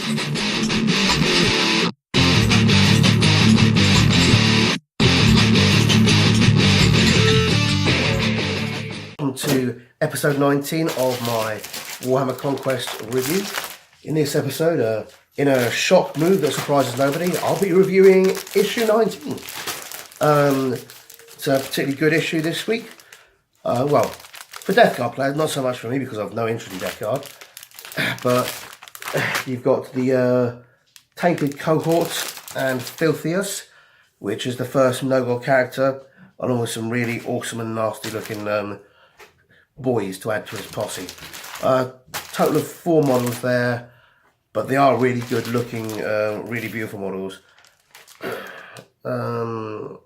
Welcome to episode 19 of my Warhammer Conquest review. In this episode, in a shock move that surprises nobody, I'll be reviewing issue 19. It's a particularly good issue this week. Well, for Death Guard players, not so much for me because I've no interest in Death Guard. But you've got the Tainted Cohort and Filthius, which is the first noble character, along with some really awesome and nasty looking boys to add to his posse. Total of 4 models there, but they are really good looking, really beautiful models. And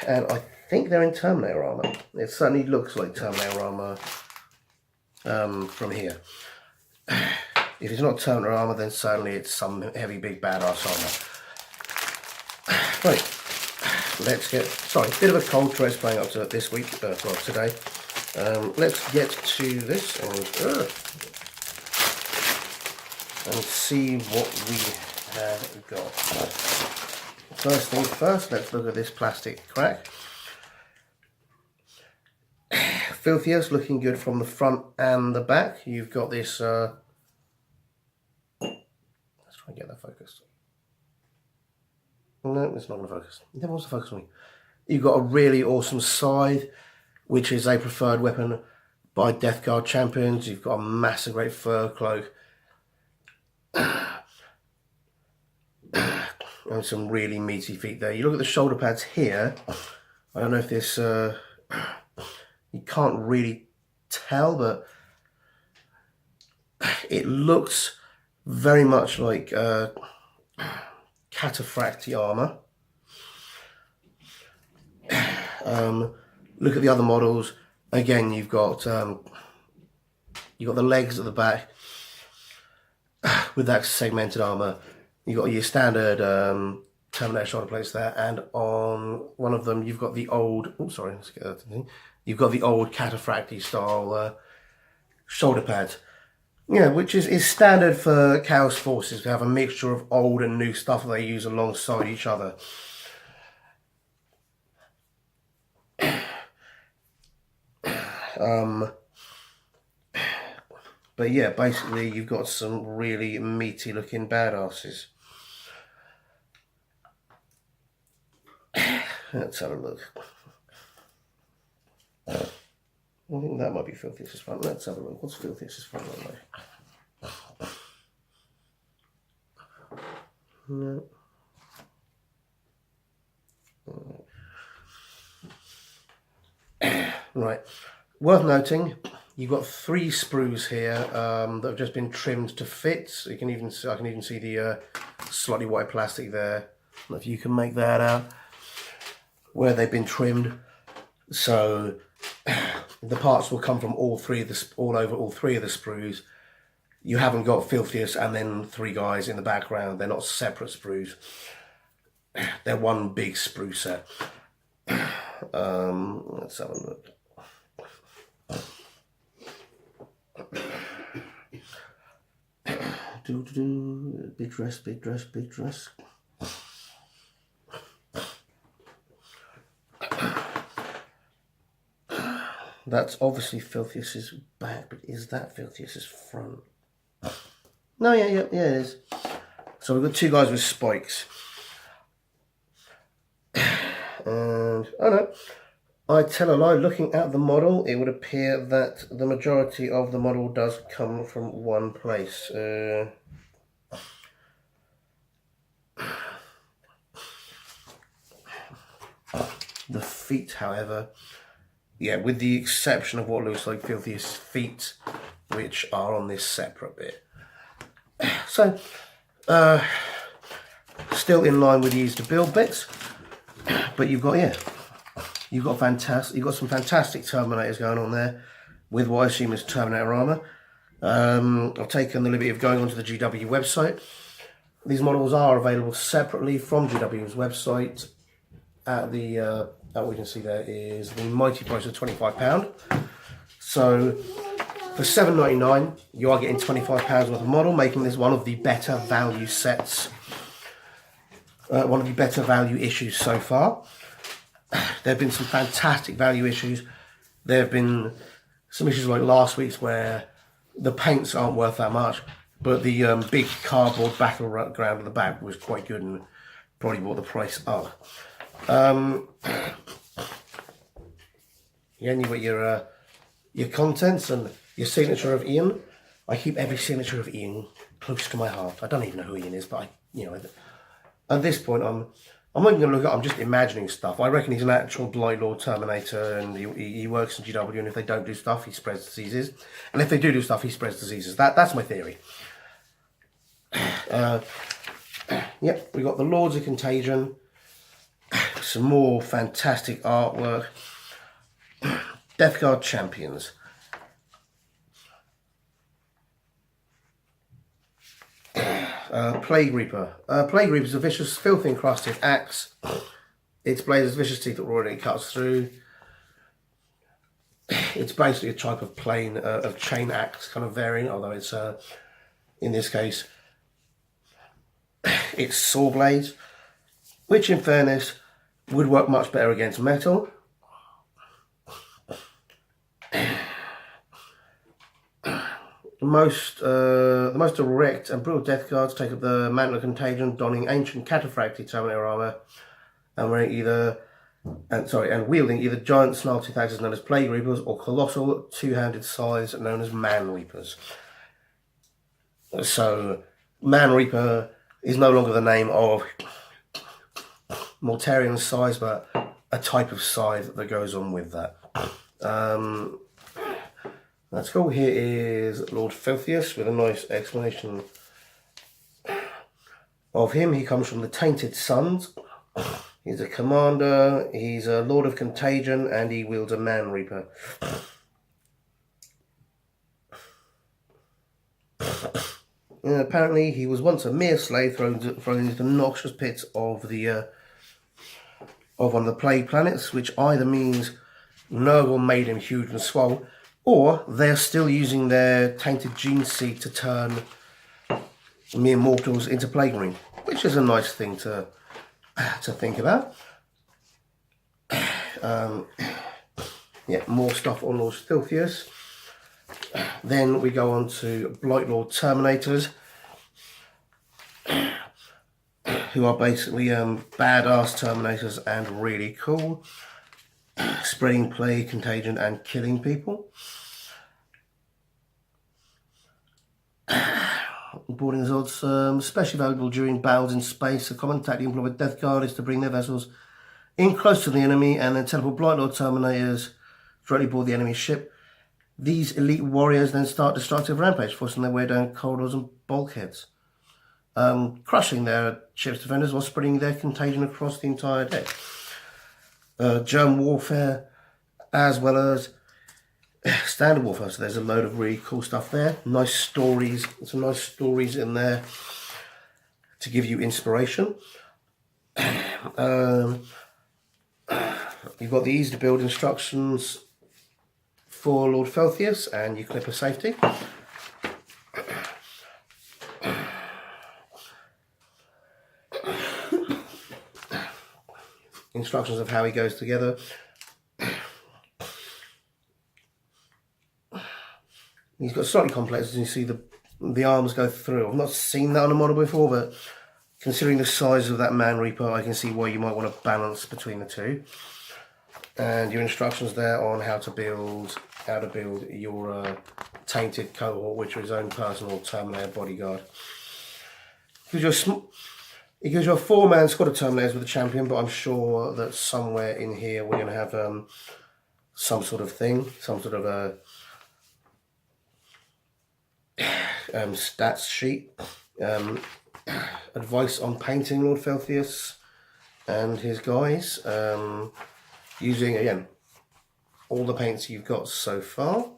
I think they're in Terminator armor. It certainly looks like Terminator armor from here. If it's not Terminator armor, then certainly it's some heavy, big, badass armor. Right. Let's get, sorry, bit of a cold Tourette's playing up to this week, well, today. Let's get to this and see what we have got. First things first, let's look at this plastic crack. Filthius looking good from the front and the back. You've got this, let's try and get that focused. No, it's not going to focus. It never wants to focus on me. You've got a really awesome scythe, which is a preferred weapon by Death Guard champions. You've got a massive great fur cloak. And some really meaty feet there. You look at the shoulder pads here. I don't know if this, you can't really tell, but it looks very much like cataphracti armor. Look at the other models. Again, you've got the legs at the back with that segmented armor. You've got your standard Terminator shoulder plates there, and on one of them you've got the old. Oh, sorry, let's get that thing. You've got the old cataphracti style shoulder pads. Yeah, which is standard for Chaos Forces to have a mixture of old and new stuff that they use alongside each other. But yeah, basically you've got some really meaty looking badasses. Let's have a look. I think that might be Filthius' front. Let's have a look. What's Filthius' front like? No. Right. Worth noting, you've got 3 sprues here that have just been trimmed to fit. So you can even see, I can even see the slightly white plastic there. I don't know if you can make that out where they've been trimmed. So the parts will come from all 3 of the all 3 of the sprues. You haven't got Filthius and then 3 guys in the background. They're not separate sprues. They're one big sprue set. Let's have a look. Big dress, big dress, big dress. That's obviously Filthius's back, but is that Filthius's front? No, yeah, it is. So we've got 2 guys with spikes. And, oh no, I tell a lie, looking at the model, it would appear that the majority of the model does come from one place. The feet, however, yeah, with the exception of what looks like Filthius' feet, which are on this separate bit. So, still in line with the easy to build bits, but you've got, yeah, you've got some fantastic Terminators going on there with what I assume is Terminator armor. I've taken the liberty of going onto the GW website. These models are available separately from GW's website at the what we can see there is the mighty price of £25. So For $7.99, you are getting £25 worth of model, making this one of the better value sets, one of the better value issues so far. There have been some fantastic value issues. There have been some issues like last week's where the paints aren't worth that much, but the big cardboard battleground at the back was quite good and probably brought the price up. Again, you've got your contents and your signature of Ian. I keep every signature of Ian close to my heart. I don't even know who Ian is, but at this point, I'm not even going to look at. I'm just imagining stuff. I reckon he's an actual Blight Lord Terminator, and he works in GW. And if they don't do stuff, he spreads diseases. And if they do stuff, he spreads diseases. That's my theory. Yep, we got the Lords of Contagion. Some more fantastic artwork. Death Guard Champions. Plague Reaper. Plague Reaper is a vicious, filthy encrusted axe. Its blade has vicious teeth that already cuts through. It's basically a type of of chain axe kind of variant, although it's in this case it's saw blades, which in fairness would work much better against metal. The most direct and brutal death guards take up the mantle of contagion, donning ancient cataphractic Terminator armor, and wielding either giant snarl-toothed axes known as Plague Reapers or colossal two-handed scythes known as Man Reapers. So, Man Reaper is no longer the name of Mortarian scythe, but a type of scythe that goes on with that. That's cool. Here is Lord Filthius with a nice explanation of him. He comes from the Tainted Sons. He's a commander, he's a Lord of Contagion, and he wields a Man Reaper. And apparently he was once a mere slave thrown into the noxious pits of one of the plague planets, which either means Nurgle made him huge and swole, or they're still using their tainted gene seed to turn mere mortals into plague marine, which is a nice thing to think about. Yeah, more stuff on Lord Filthius. Then we go on to Blight Lord Terminators, who are basically badass Terminators and really cool, spreading plague, contagion, and killing people. Boarding as odds, especially valuable during battles in space. A common tactic employed with Death Guard is to bring their vessels in close to the enemy and then teleport Blight Lord Terminators directly aboard the enemy ship. These elite warriors then start destructive rampage, forcing their way down corridors and bulkheads, crushing their ship's defenders while spreading their contagion across the entire deck. Germ warfare as well as standard warfare, so there's a load of really cool stuff there. Nice stories, some nice stories in there to give you inspiration. You've got the easy to build instructions for Lord Felthius and your clip of safety. Instructions of how he goes together. He's got slightly complex, as you see the arms go through. I've not seen that on a model before, but considering the size of that Man Reaper, I can see why you might want to balance between the two. And your instructions there on how to build your tainted cohort, which is his own personal Terminator bodyguard. It gives you a 4-man squad of Terminators with a champion, but I'm sure that somewhere in here we're going to have some sort of thing, some sort of a stats sheet, advice on painting Lord Felthius and his guys, using again all the paints you've got so far.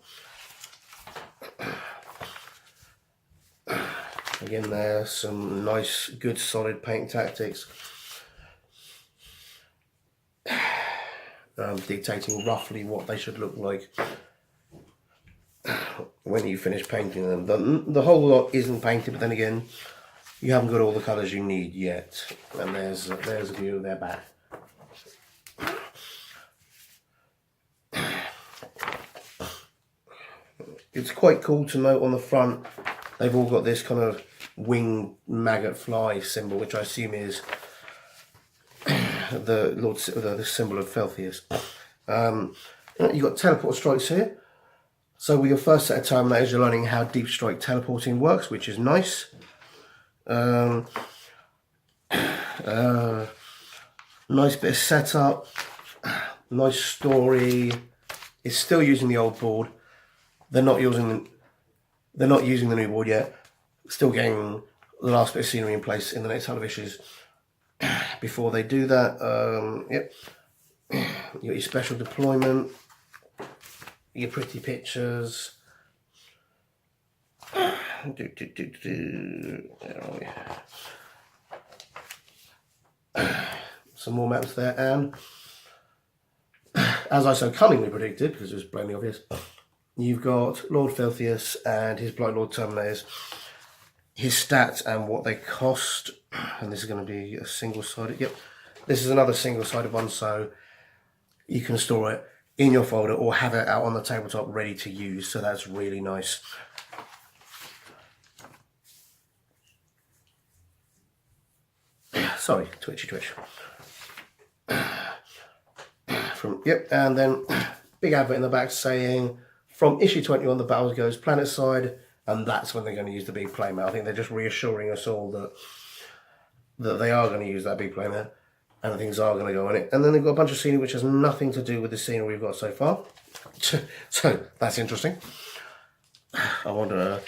Again, there's some nice, good, solid paint tactics, dictating roughly what they should look like when you finish painting them. The whole lot isn't painted, but then again, you haven't got all the colours you need yet. And there's a view of their back. It's quite cool to note on the front, they've all got this kind of winged maggot fly symbol, which I assume is the symbol of Felthius. You've got teleport strikes here. So with your first set of Terminators, you're learning how deep strike teleporting works, which is nice. Nice bit of setup, nice story. It's still using the old board. They're not using the new board yet. Still getting the last bit of scenery in place in the next couple of issues. Before they do that, yep. You got your special deployment, your pretty pictures. Where are we? Some more maps there, and as I so cunningly predicted, because it was plainly obvious, you've got Lord Felthius and his Blight Lord Terminators, his stats and what they cost, and this is going to be a single-sided. Yep, this is another single-sided one, so you can store it in your folder or have it out on the tabletop ready to use. So that's really nice. Sorry, twitchy twitch. And then big advert in the back saying from issue 21 the battle goes planet side, and that's when they're going to use the big playmat. I think they're just reassuring us all that they are going to use that big playmat and things are going to go in it. And then they've got a bunch of scenery which has nothing to do with the scenery we've got so far. So that's interesting. I wonder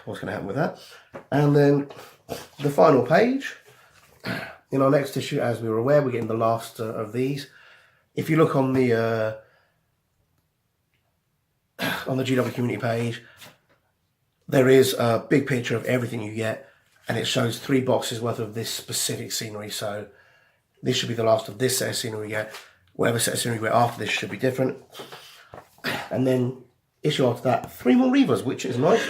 what's going to happen with that. And then the final page. In our next issue, as we were aware, we're getting the last of these. If you look on the GW community page, there is a big picture of everything you get, and it shows 3 boxes worth of this specific scenery. So this should be the last of this set of scenery we get. Whatever set of scenery we get after this should be different. And then issue after that, 3 more Reavers, which is nice.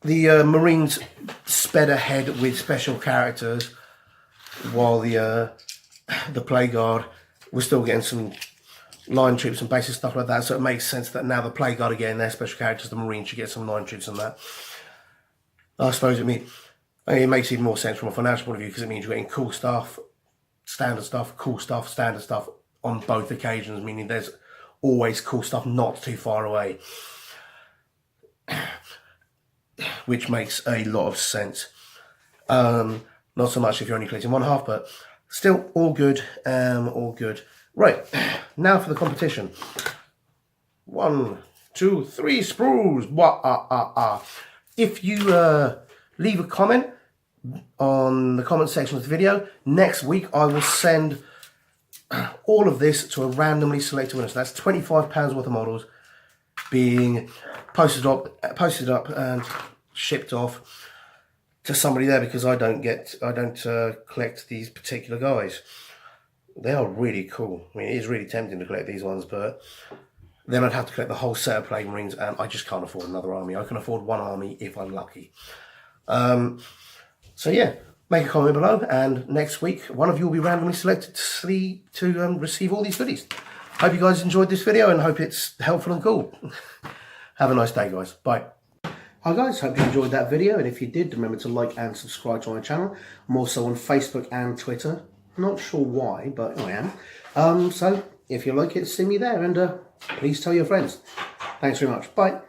The Marines sped ahead with special characters, while the Plague Guard was still getting some line troops and basic stuff like that. So it makes sense that now the Plague Guard are getting their special characters, the Marines should get some line troops and that. I suppose it makes even more sense from a financial point of view, because it means you're getting cool stuff, standard stuff, cool stuff, standard stuff on both occasions, meaning there's always cool stuff not too far away. Which makes a lot of sense. Not so much if you're only collecting one half, but still all good. All good. Right, now for the competition. 1, 2, 3 sprues. If you leave a comment on the comment section of the video, next week I will send all of this to a randomly selected winner. So that's £25 worth of models being posted up and shipped off to somebody there, because I don't collect these particular guys. They are really cool. I mean, it is really tempting to collect these ones, but then I'd have to collect the whole set of Plague Marines, and I just can't afford another army. I can afford one army if I'm lucky. So yeah, make a comment below, and next week one of you will be randomly selected to receive all these goodies. Hope you guys enjoyed this video and hope it's helpful and cool. Have a nice day, guys. Bye. Hi guys, hope you enjoyed that video, and if you did, remember to like and subscribe to my channel. I'm also on Facebook and Twitter. Not sure why, but I am. So if you like it, see me there, and please tell your friends. Thanks very much. Bye.